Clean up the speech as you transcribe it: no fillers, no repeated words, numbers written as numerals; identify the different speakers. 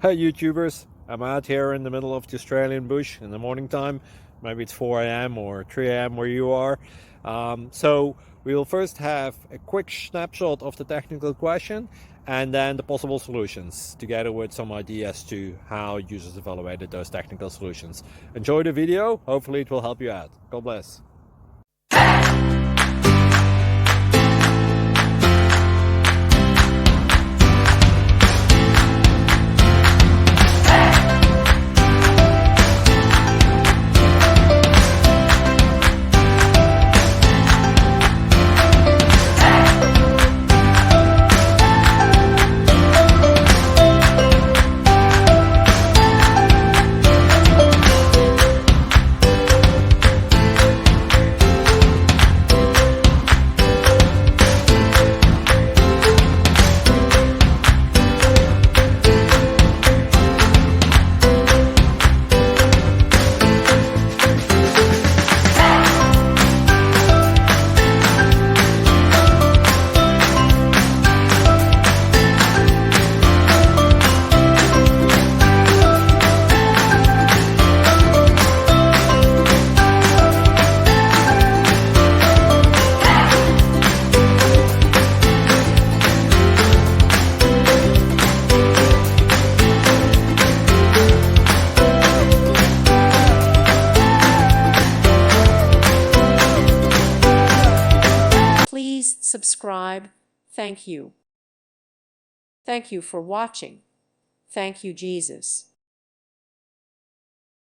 Speaker 1: Hey YouTubers, I'm out here in the middle of the Australian bush in the morning time. Maybe it's 4 a.m. or 3 a.m. where you are. So we will first have a quick snapshot of the technical question and then the possible solutions, together with some ideas to how users evaluated those technical solutions. Enjoy the video, hopefully it will help you out. God bless.
Speaker 2: Please subscribe. Thank you. Thank you for watching. Thank you, Jesus.